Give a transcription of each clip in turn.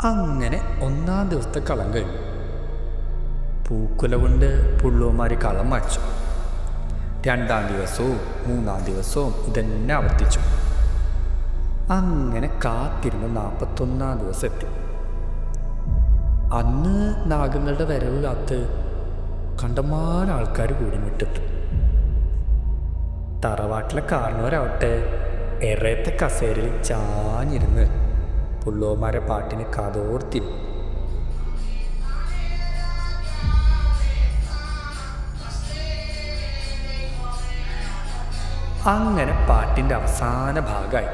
അങ്ങനെ ഒന്നാം ദിവസത്തെ കളം കഴിഞ്ഞു. പൂക്കുല കൊണ്ട് പുള്ളുവന്മാർ കളം വച്ചു. രണ്ടാം ദിവസവും മൂന്നാം ദിവസവും ഇതന്നെ ആവർത്തിച്ചു. അങ്ങനെ കാത്തിരുന്ന് 41-ാം ദിവസം എത്തി. അന്ന് നാഗങ്ങളുടെ വരവ് കാത്ത് കണ്ടമാനം ആൾക്കാർ കൂടി മുറ്റത്തു. തറവാട്ടിലെ കാരണവരാവട്ടെ എറയത്തെ കസേരയിൽ ചാഞ്ഞിരുന്ന് പുള്ളോമാരെ പാട്ടിന് കാതോർത്തിരുന്നു. അങ്ങനെ പാട്ടിൻ്റെ അവസാന ഭാഗമായി.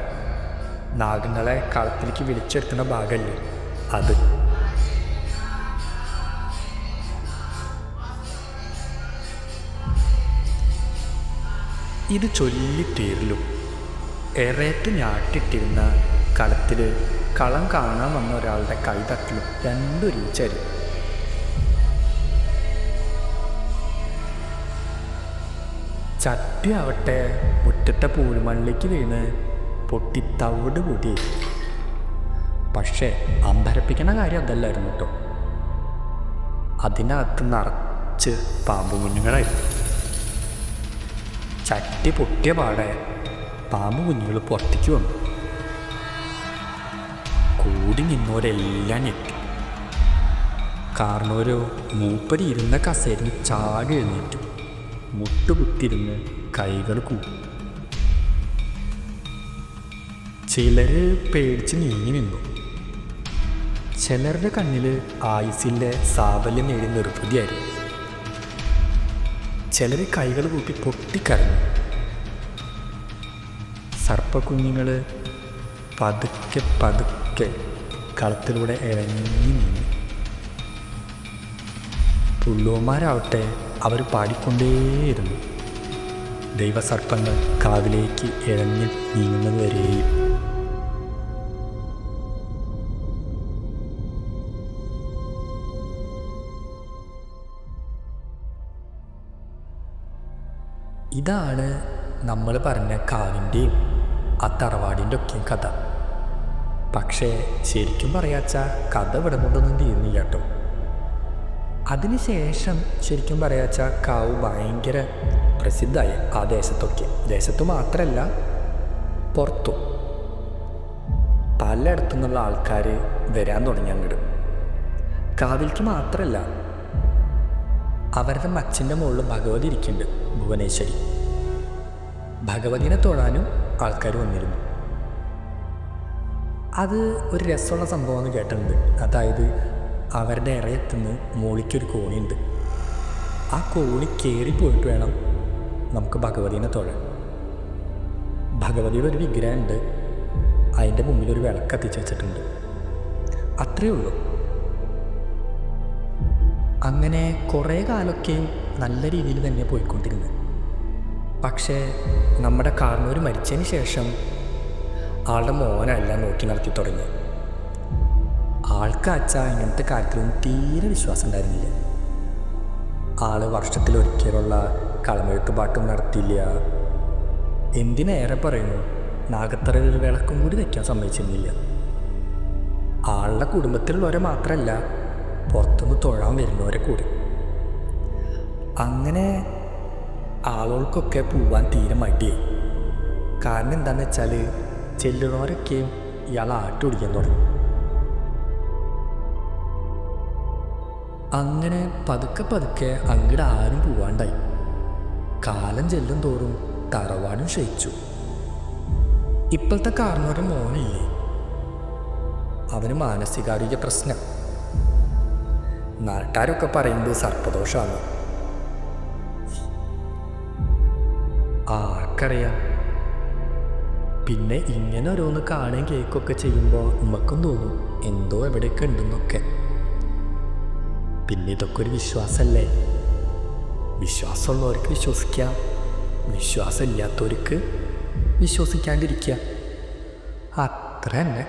നാഗങ്ങളെ കളത്തിലേക്ക് വിളിച്ചെടുക്കുന്ന ഭാഗമല്ലേ അത്. ഇത് ചൊല്ലിത്തീരലും എറയത്ത് ഞാട്ടിട്ടിരുന്ന കളത്തിൽ കളം കാണാൻ വന്ന ഒരാളുടെ കൈ തട്ടലും രണ്ടൊരീച്ചരി. ചട്ടി ആവട്ടെ മുറ്റത്തെ പൂഴുമണ്ണിലേക്ക് വീണ് പൊട്ടിത്തവിട് കൂടി. പക്ഷേ അമ്പരപ്പിക്കണ കാര്യം അതല്ലായിരുന്നു കേട്ടോ. അതിനകത്ത് നിറച്ച് പാമ്പ് കുഞ്ഞുങ്ങളായിരുന്നു. ചട്ടി പൊട്ടിയ പാടെ പാമ്പ് കുഞ്ഞുങ്ങൾ പുറത്തേക്ക് വന്നു. കൂടി നിന്നവരെല്ലാം ഞെട്ടി. കാരണം ഒരു മൂപ്പര് ഇരുന്ന കസേരയിൽ ചാടി എഴുന്നേറ്റു. മുട്ടുകുത്തിരുന്ന് കൈകൾ കൂട്ടി. ചിലർ പേടിച്ച് നീങ്ങി നിന്നു. ചിലരുടെ കണ്ണിൽ ആയുസിൻ്റെ സാഫല്യം നേടി നിർവൃതിയായിരുന്നു. ചിലർ കൈകൾ കൂട്ടി പൊട്ടിക്കരഞ്ഞു. സർപ്പക്കുഞ്ഞുങ്ങൾ പതുക്കെ പതുക്കെ കളത്തിലൂടെ ഇഴഞ്ഞു നീങ്ങി. പുള്ളുവന്മാരാവട്ടെ അവർ പാടിക്കൊണ്ടേയിരുന്നു. ദൈവസർപ്പങ്ങൾ കാവിലേക്ക് ഇഴഞ്ഞ് നീങ്ങുന്നത് വരെയും. ഇതാണ് നമ്മൾ പറഞ്ഞ കാവിൻ്റെയും ആ തറവാടിൻ്റെ ഒക്കെയും കഥ. പക്ഷേ ശരിക്കും പറയാച്ച കഥ ഇവിടെ കൊണ്ടൊന്നും തീർന്നില്ല കേട്ടോ. അതിനുശേഷം ശരിക്കും പറയാച്ച കാവ് ഭയങ്കര പ്രസിദ്ധമായി ആ ദേശത്തൊക്കെ. ദേശത്ത് മാത്രമല്ല പുറത്തും പലയിടത്തു നിന്നുള്ള ആൾക്കാർ വരാൻ തുടങ്ങി അങ്ങോട്ട്. കാവിലേക്ക് മാത്രമല്ല, അവരുടെ മച്ചിൻ്റെ മുകളിൽ ഭഗവതി ഇരിക്കുന്നുണ്ട്, ഭുവനേശ്വരി. ഭഗവതിനെ തൊഴാനും ആൾക്കാർ വന്നിരുന്നു. അത് ഒരു രസമുള്ള സംഭവമെന്ന് കേട്ടിട്ടുണ്ട്. അതായത് അവരുടെ ഇറയത്തുനിന്ന് മോളിക്കൊരു കോണിയുണ്ട്. ആ കോണി കയറിപ്പോയിട്ട് വേണം നമുക്ക് ഭഗവതിനെ തൊഴാൻ. ഭഗവതിയുടെ ഒരു വിഗ്രഹമുണ്ട്. അതിൻ്റെ മുമ്പിലൊരു വിളക്ക് കത്തിച്ച് വെച്ചിട്ടുണ്ട്. അത്രയേ ഉള്ളൂ. അങ്ങനെ കുറേ കാലമൊക്കെയും നല്ല രീതിയിൽ തന്നെ പോയിക്കൊണ്ടിരുന്നു. പക്ഷേ നമ്മുടെ കാരണവർ മരിച്ചതിന് ശേഷം ആളുടെ മോനെല്ലാം നോക്കി നടത്തി തുടങ്ങി. ആൾക്കാച്ചാ ഇങ്ങനത്തെ കാര്യത്തിലൊന്നും തീരെ വിശ്വാസം ഉണ്ടായിരുന്നില്ല. ആള് വർഷത്തിലൊരിക്കലുള്ള കളമെഴുത്ത് പാട്ടും നടത്തിയില്ല. എന്തിനേറെ പറയുന്നു, നാഗത്തറയിൽ വിളക്കും കൂടി വയ്ക്കാൻ സമ്മതിച്ചിരുന്നില്ല. ആളുടെ കുടുംബത്തിലുള്ളവരെ മാത്രമല്ല, പുറത്തുനിന്ന് തൊഴാൻ വരുന്നവരെ കൂടി. അങ്ങനെ ആളുകൾക്കൊക്കെ പോവാൻ തീരെ മടിയായി. കാരണം എന്താണെന്ന് വെച്ചാൽ ചെല്ലുന്നവരൊക്കെയും ഇയാൾ ആട്ടുപിടിക്കാൻ തുടങ്ങി. അങ്ങനെ പതുക്കെ പതുക്കെ അങ്ങോട്ട് ആരും പോവാണ്ടായി. കാലം ചെല്ലും തോറും തറവാടും ക്ഷയിച്ചു. ഇപ്പോഴത്തെ കാരണവരെ മോനില്ലേ, അവന് മാനസികാരോഗ്യ പ്രശ്നം. നാട്ടുകാരൊക്കെ പറയുന്നത് സർപ്പദോഷമാണ്. ആർക്കറിയാം. പിന്നെ ഇങ്ങനെ ഓരോന്ന് കാണുകയും കേൾക്കുകയൊക്കെ ചെയ്യുമ്പോൾ നമുക്കും തോന്നും എന്തോ എവിടെയൊക്കെ ഉണ്ടെന്നൊക്കെ. പിന്നെ ഇതൊക്കെ ഒരു വിശ്വാസമല്ലേ. വിശ്വാസമുള്ളവർക്ക് വിശ്വസിക്കാം, വിശ്വാസമില്ലാത്തവർക്ക് വിശ്വസിക്കാണ്ടിരിക്കുക. അത്ര തന്നെ.